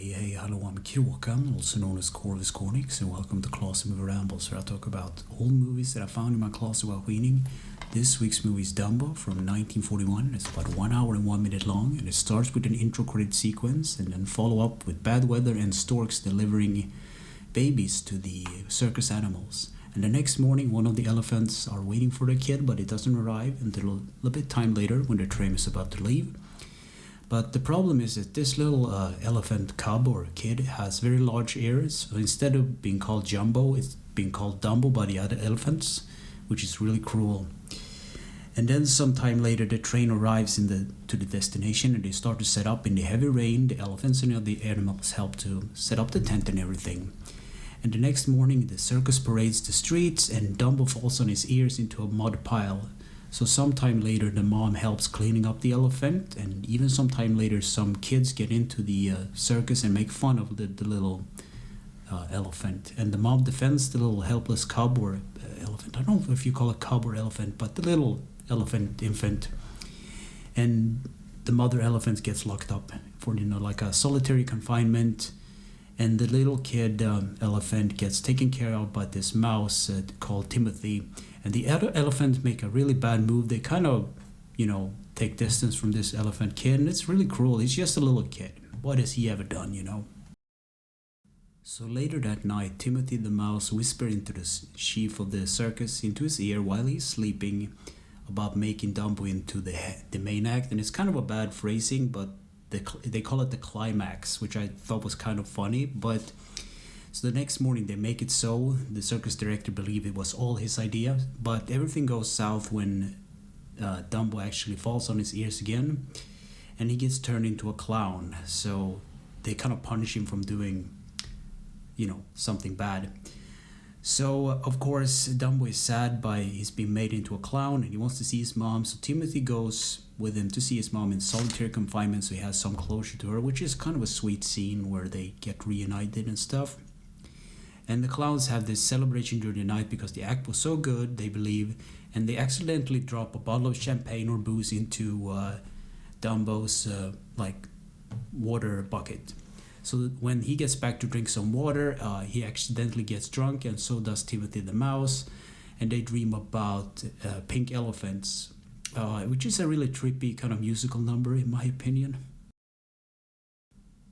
Hey, hello, I'm Kråkan, also known as Corvus Cornix, and welcome to Classic Movie Rambles, where I talk about old movies that I found in my closet while cleaning. This week's movie is Dumbo from 1941. It's about 1 hour and 1 minute long, and it starts with an intro credit sequence and then follow up with bad weather and storks delivering babies to the circus animals. And the next morning, one of the elephants are waiting for the kid, but it doesn't arrive until a little bit time later when the train is about to leave. But the problem is that this little elephant cub or kid has very large ears. So instead of being called Jumbo, it's being called Dumbo by the other elephants, which is really cruel. And then sometime later, the train arrives to the destination, and they start to set up in the heavy rain. The elephants and the animals help to set up the tent and everything. And the next morning, the circus parades the streets, and Dumbo falls on his ears into a mud pile. So sometime later, the mom helps cleaning up the elephant, and even sometime later, some kids get into the circus and make fun of the little elephant. And the mom defends the little helpless cub or elephant. I don't know if you call it cub or elephant, but the little infant. And the mother elephant gets locked up for like a solitary confinement. And the little kid elephant gets taken care of by this mouse called Timothy. And the other elephants make a really bad move. They kind of, take distance from this elephant kid. And it's really cruel. He's just a little kid. What has he ever done? So later that night, Timothy the mouse whispers into the chief of the circus into his ear while he's sleeping about making Dumbo into the main act. And it's kind of a bad phrasing, but they call it the climax, which I thought was kind of funny. But so the next morning they make it so. The circus director believed it was all his idea, but everything goes south when Dumbo actually falls on his ears again, and he gets turned into a clown. So they kind of punish him from doing, something bad. So of course Dumbo is sad by he's being made into a clown, and he wants to see his mom. So Timothy goes with him to see his mom in solitary confinement, so he has some closure to her, which is kind of a sweet scene where they get reunited and stuff. And the clowns have this celebration during the night because the act was so good, they believe, and they accidentally drop a bottle of champagne or booze into Dumbo's water bucket. So when he gets back to drink some water, he accidentally gets drunk, and so does Timothy the mouse, and they dream about pink elephants, which is a really trippy kind of musical number in my opinion.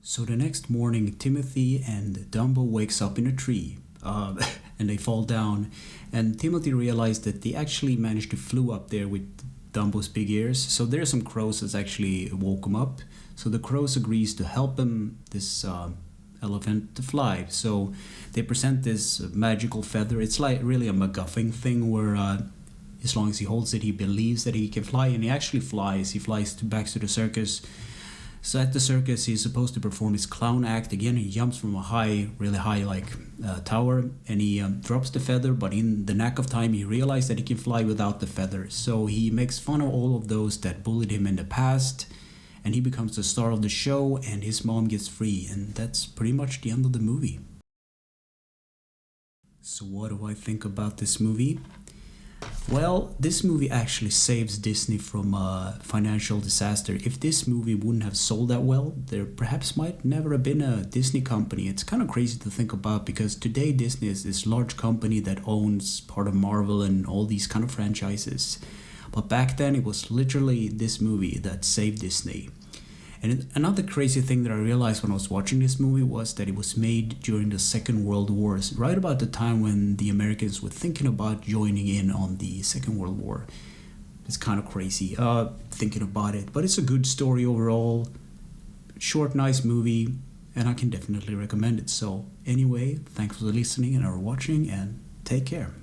So the next morning, Timothy and Dumbo wakes up in a tree, and they fall down, and Timothy realized that they actually managed to flew up there with Dumbo's big ears. So there are some crows that actually woke him up. So the crows agrees to help him, this elephant, to fly. So they present this magical feather. It's like really a MacGuffin thing where as long as he holds it, he believes that he can fly, and he actually flies. He flies back to the circus. So at the circus, he's supposed to perform his clown act. Again, he jumps from a really high tower, and he drops the feather, but in the knack of time, he realized that he can fly without the feather. So he makes fun of all of those that bullied him in the past, and he becomes the star of the show, and his mom gets free, and that's pretty much the end of the movie. So what do I think about this movie? Well, this movie actually saves Disney from a financial disaster. If this movie wouldn't have sold that well, there perhaps might never have been a Disney company. It's kind of crazy to think about, because today Disney is this large company that owns part of Marvel and all these kind of franchises. But back then it was literally this movie that saved Disney. And another crazy thing that I realized when I was watching this movie was that it was made during the Second World War, right about the time when the Americans were thinking about joining in on the Second World War. It's kind of crazy thinking about it, but it's a good story overall. Short, nice movie, and I can definitely recommend it. So anyway, thanks for listening and for watching, and take care.